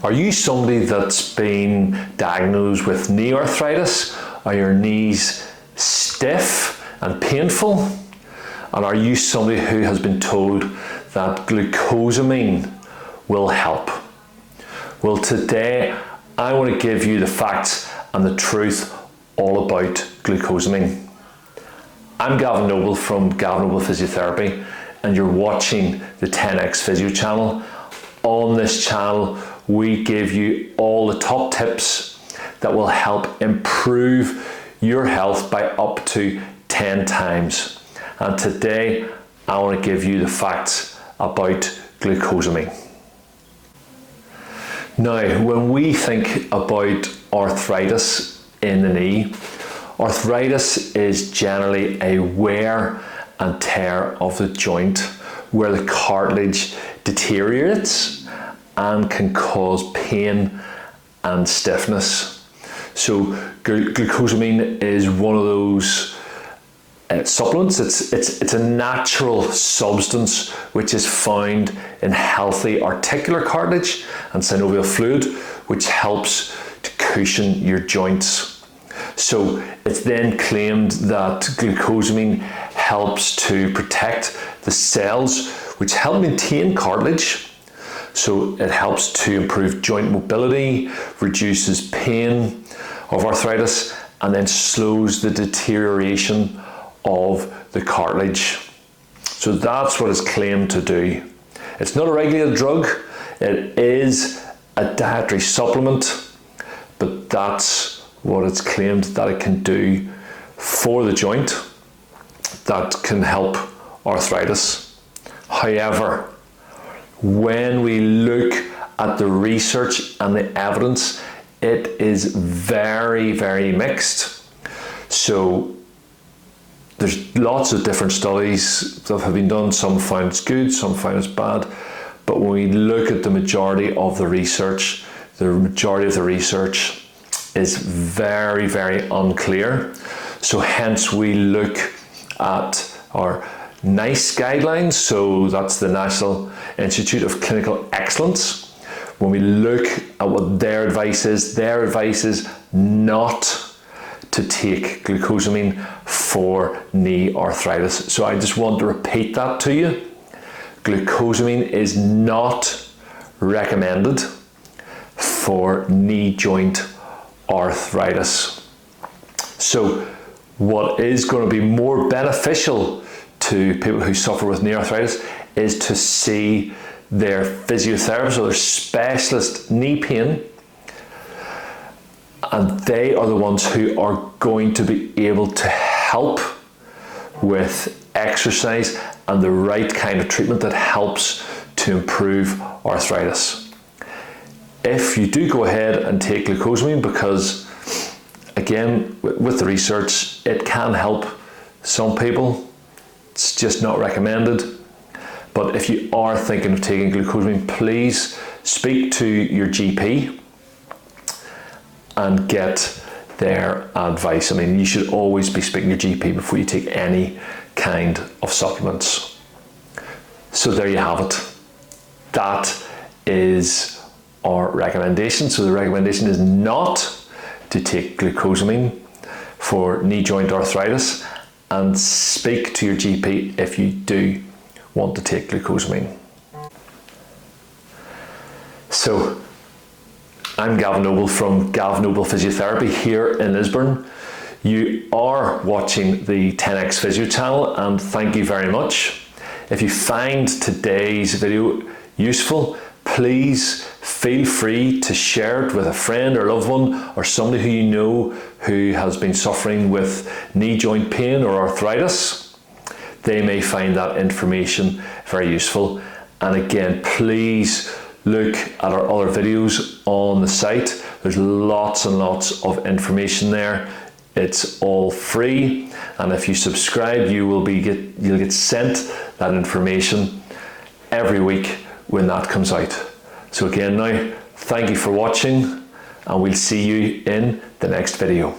Are you somebody that's been diagnosed with knee arthritis? Are your knees stiff and painful? And are you somebody who has been told that glucosamine will help? Well, today I want to give you the facts and the truth all about glucosamine. I'm Gavin Noble from Gavin Noble Physiotherapy, and you're watching the 10X Physio channel. On this channel, we give you all the top tips that will help improve your health by up to 10 times. And today, I want to give you the facts about glucosamine. Now, when we think about arthritis in the knee, arthritis is generally a wear and tear of the joint where the cartilage deteriorates and can cause pain and stiffness. So glucosamine is one of those supplements. It's a natural substance which is found in healthy articular cartilage and synovial fluid, which helps to cushion your joints. So it's then claimed that glucosamine helps to protect the cells which help maintain cartilage. So it helps to improve joint mobility, reduces pain of arthritis, and then slows the deterioration of the cartilage. So that's what it's claimed to do. It's not a regulated drug, it is a dietary supplement, but that's what it's claimed that it can do for the joint that can help arthritis. However, when we look at the research and the evidence, it is very, very mixed. So there's lots of different studies that have been done. Some found it's good, some found it's bad. But when we look at the majority of the research is very, very unclear. So hence we look at our NICE guidelines. So that's the National Institute of Clinical Excellence. When we look at what their advice is not to take glucosamine for knee arthritis. So I just want to repeat that to you. Glucosamine is not recommended for knee joint arthritis. So what is going to be more beneficial to people who suffer with knee arthritis is to see their physiotherapist or their specialist knee pain, and they are the ones who are going to be able to help with exercise and the right kind of treatment that helps to improve arthritis. If you do go ahead and take glucosamine, because again, with the research, it can help some people, it's just not recommended. But if you are thinking of taking glucosamine, please speak to your GP and get their advice. I mean, you should always be speaking to your GP before you take any kind of supplements. So there you have it. That is our recommendation. So the recommendation is not to take glucosamine for knee joint arthritis, and speak to your GP if you do want to take glucosamine. So I'm Gavin Noble from Gavin Noble Physiotherapy here in Lisburn. You are watching the 10X Physio channel, and thank you very much. If you find today's video useful, please feel free to share it with a friend or loved one or somebody who you know who has been suffering with knee joint pain or arthritis. They may find that information very useful. And again, please look at our other videos on the site. There's lots and lots of information there. It's all free, and if you subscribe, you'll get sent that information every week when that comes out. So again now, thank you for watching, and we'll see you in the next video.